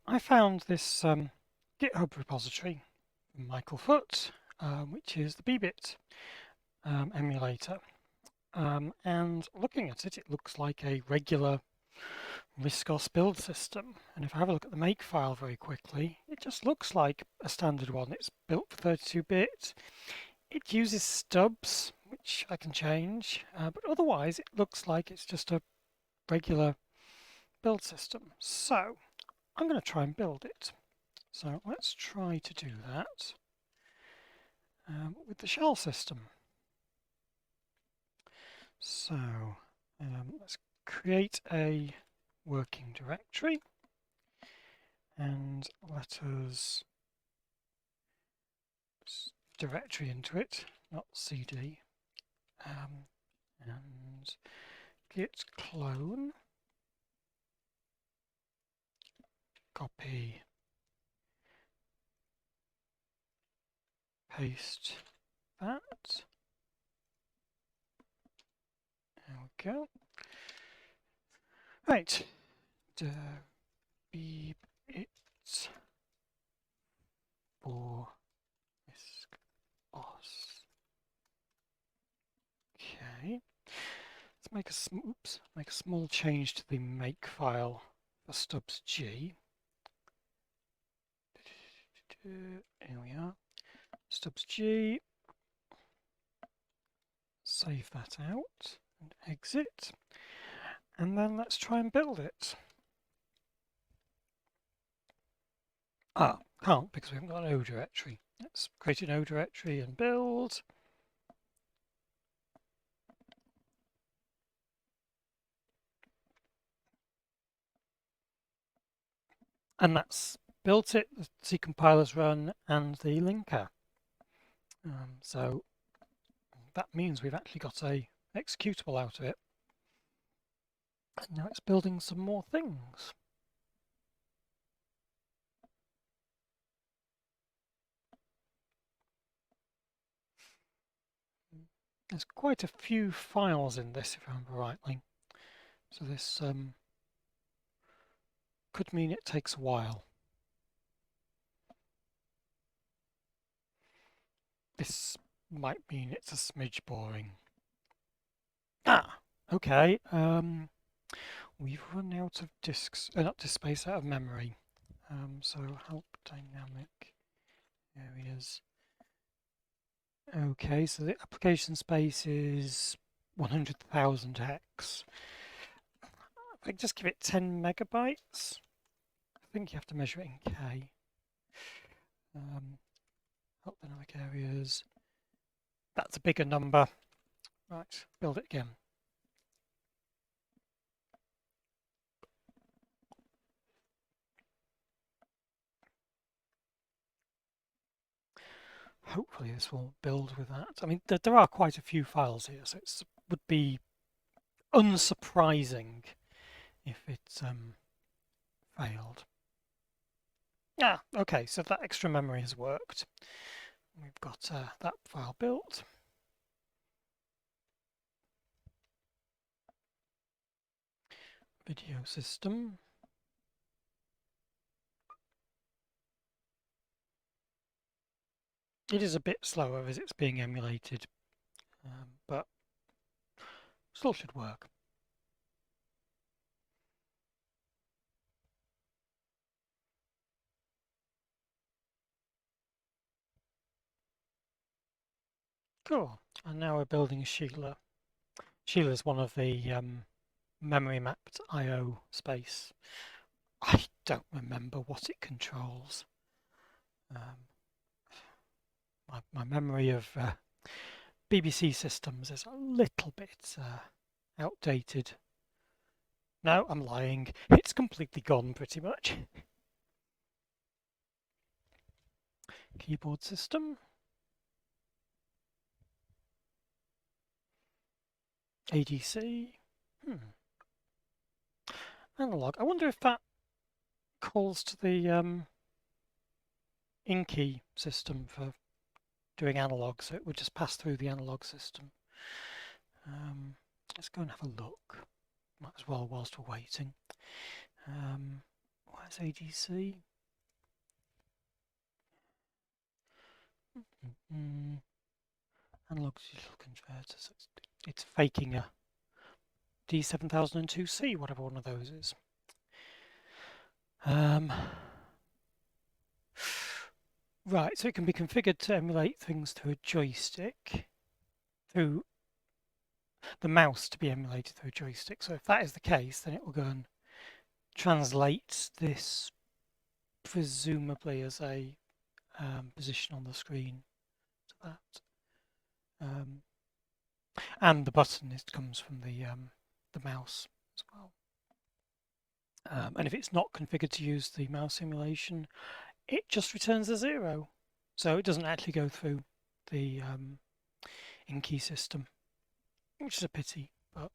I found this GitHub repository from Michael Foote, which is the BeebIt emulator. And looking at it, it looks like a regular RISC OS build system. And if I have a look at the make file very quickly, it just looks like a standard one. It's built for 32-bit. It uses stubs, which I can change, but otherwise it looks like it's just a regular build system. So I'm going to try and build it. So let's try to do that with the shell system. So let's create a working directory and let us directory into it, not cd, and git clone, copy, paste that. There we go. Right, BeebIt for RISC OS. Okay, let's make a small change to the make file for stubs G. Here we are. Stubs G. Save that out and exit. And then let's try and build it. Can't because we haven't got an O directory. Let's create an O directory and build. And that's built it, the C compiler's run, and the linker. So that means we've actually got a executable out of it. And now it's building some more things. There's quite a few files in this, if I remember rightly. So this could mean it takes a while. This might mean it's a smidge boring. Okay. We've run out of disks, not disk space, out of memory. So help dynamic areas. Okay, so the application space is 100,000 hex. If I just give it 10 megabytes, I think you have to measure it in K. Help dynamic areas. That's a bigger number. Right, build it again. Hopefully this will build with that. I mean, there are quite a few files here, so it would be unsurprising if it failed. Okay, so that extra memory has worked. We've got that file built. Video system. It is a bit slower as it's being emulated, but still should work. Cool. And now we're building a Sheila. Sheila is one of the memory mapped I/O space. I don't remember what it controls. My memory of BBC systems is a little bit outdated. No, I'm lying. It's completely gone pretty much. Keyboard system. ADC. Analog. I wonder if that calls to the in-key system for doing analog, so it would just pass through the analog system. Let's go and have a look. Might as well whilst we're waiting. Where's SADC. Analog digital converter. So it's faking a D7002C, whatever one of those is. Right, so it can be configured to emulate things through a joystick, through the mouse to be emulated through a joystick. So if that is the case, then it will go and translate this presumably as a position on the screen to that. And the button comes from the mouse as well. And if it's not configured to use the mouse emulation, it just returns a 0. So it doesn't actually go through the in-key system, which is a pity, but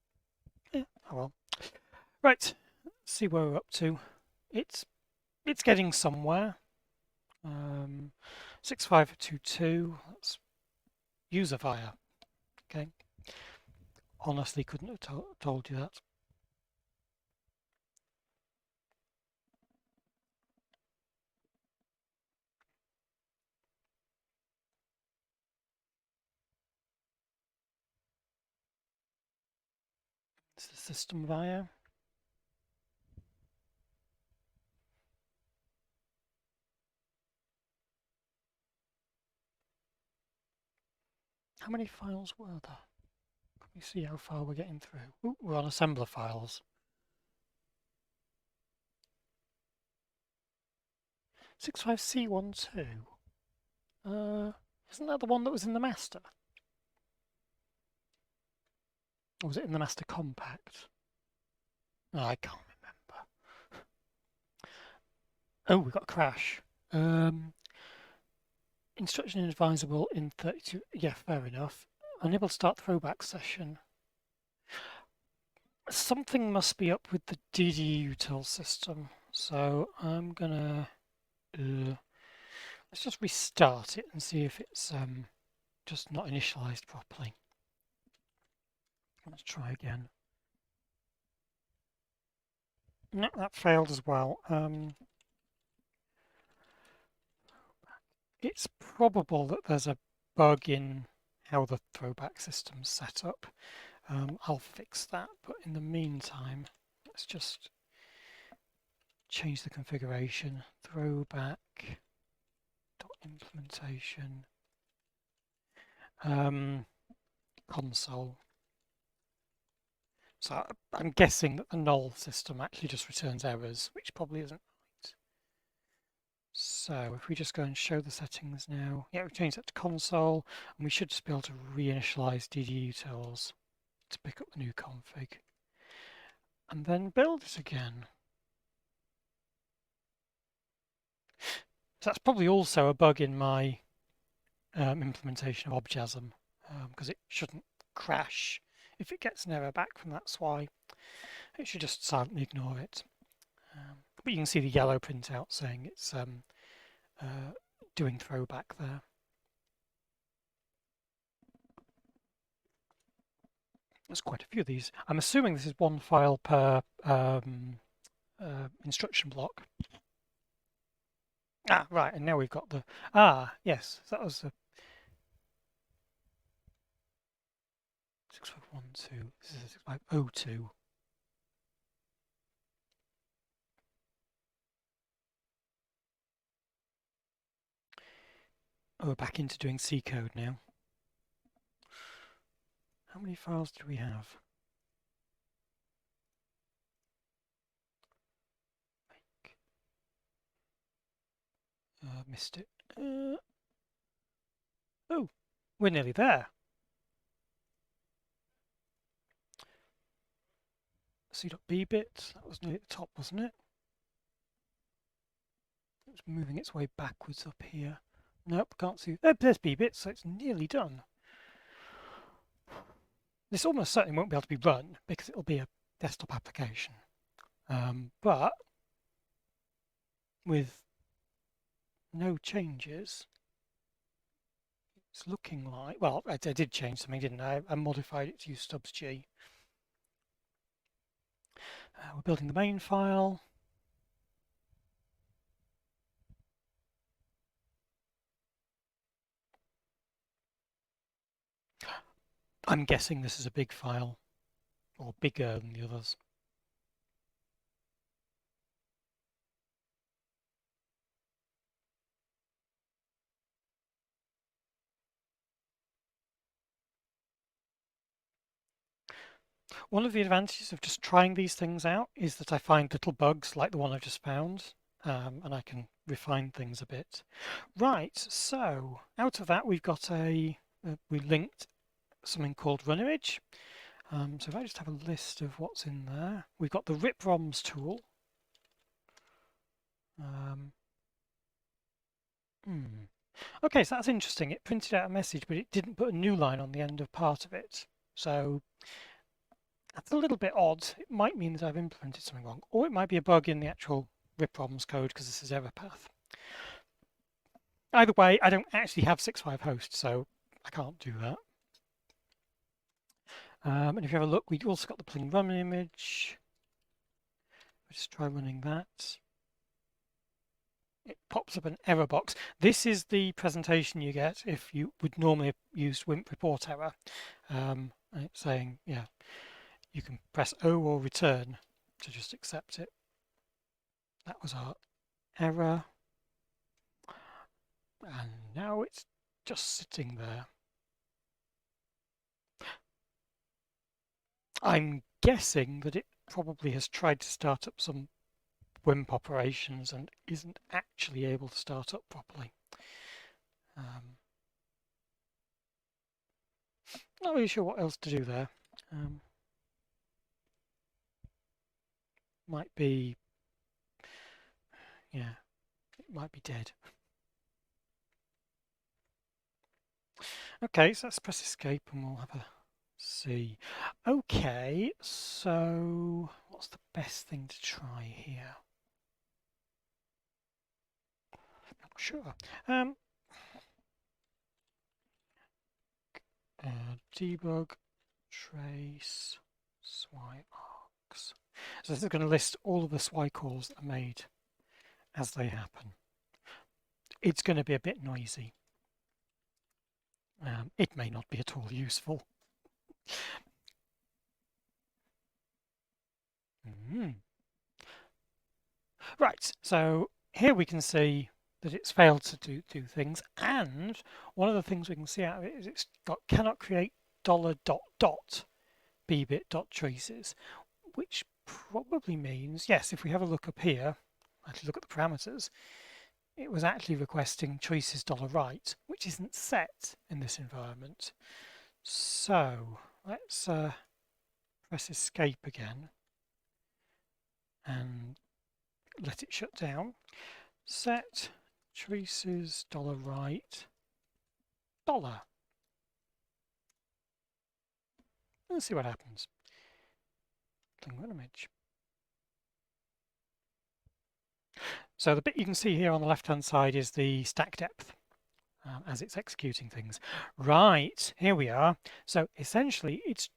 yeah, oh well. Right, let's see where we're up to. It's getting somewhere. 6522, that's user via. Okay, honestly couldn't have told you that. It's the system via. How many files were there? Can we see how far we're getting through? Ooh, we're on assembler files. 65C12. Isn't that the one that was in the master? Or was it in the master compact? Oh, I can't remember. Oh, we got a crash. Instruction inadvisable in 32. Yeah, fair enough. Unable to start throwback session. Something must be up with the DDEUtils system. So I'm gonna let's just restart it and see if it's just not initialized properly. Let's try again. No, that failed as well. It's probable that there's a bug in how the throwback system's set up. I'll fix that, but in the meantime, let's just change the configuration. Throwback.implementation console. So I'm guessing that the null system actually just returns errors, which probably isn't right. So if we just go and show the settings now, yeah, we've changed that to console, and we should just be able to reinitialize DDEUtils to pick up the new config, and then build it again. So that's probably also a bug in my implementation of ObjAsm, because it shouldn't crash if it gets an error back from that SWI. It should just silently ignore it. But you can see the yellow printout saying it's doing throwback there. There's quite a few of these. I'm assuming this is one file per instruction block. Ah, right, and now we've got the... Ah, yes, that was the... 6512, this is 6502. Oh, we're back into doing C code now. How many files do we have? Missed it. Oh, we're nearly there. C.BeebIt, that was nearly at the top, wasn't it? It's moving its way backwards up here. Nope, can't see. Oh, there's BeebIt, so it's nearly done. This almost certainly won't be able to be run because it'll be a desktop application. But with no changes, it's looking like, well, I did change something, didn't I? I modified it to use stubs G. We're building the main file. I'm guessing this is a big file, or bigger than the others. One of the advantages of just trying these things out is that I find little bugs like the one I've just found, and I can refine things a bit. Right, so out of that we've got we linked something called runimage. So if I just have a list of what's in there, we've got the riproms tool. Okay, so that's interesting. It printed out a message, but it didn't put a new line on the end of part of it. So that's a little bit odd. It might mean that I've implemented something wrong, or it might be a bug in the actual riproms code because this is error path. Either way, I don't actually have 6.5 hosts, so I can't do that. And if you have a look, we've also got the plain run image. I'll just try running that. It pops up an error box. This is the presentation you get if you would normally have used Wimp report error. And it's saying, yeah, you can press O or return to just accept it. That was our error. And now it's just sitting there. I'm guessing that it probably has tried to start up some Wimp operations and isn't actually able to start up properly. Not really sure what else to do there. Might be, yeah, it might be dead. Okay, so let's press escape and we'll have a see. Okay, so what's the best thing to try here? Not sure. Debug trace SWI args. So this is going to list all of the SWI calls that are made as they happen. It's going to be a bit noisy. It may not be at all useful. Right, so here we can see that it's failed to do things, and one of the things we can see out of it is it's got cannot create $.BeebIt.traces, which probably means, yes, if we have a look up here, actually look at the parameters, it was actually requesting choices $right, which isn't set in this environment. So let's press escape again and let it shut down. Set choices $right $. Let's see what happens. Plain image. So the bit you can see here on the left-hand side is the stack depth as it's executing things. Right, here we are. So essentially it's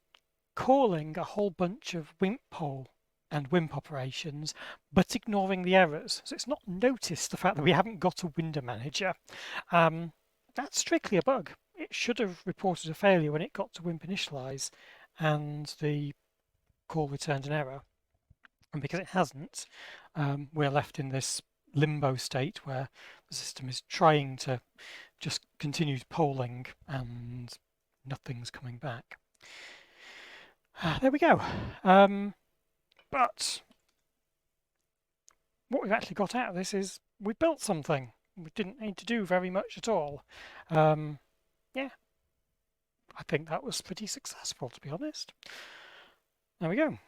calling a whole bunch of Wimp poll and Wimp operations, but ignoring the errors. So it's not noticed the fact that we haven't got a window manager. That's strictly a bug. It should have reported a failure when it got to Wimp initialize and the call returned an error. And because it hasn't, we're left in this limbo state where the system is trying to just continue polling and nothing's coming back. There we go. But what we've actually got out of this is we built something. We didn't need to do very much at all. Yeah, I think that was pretty successful, to be honest. There we go.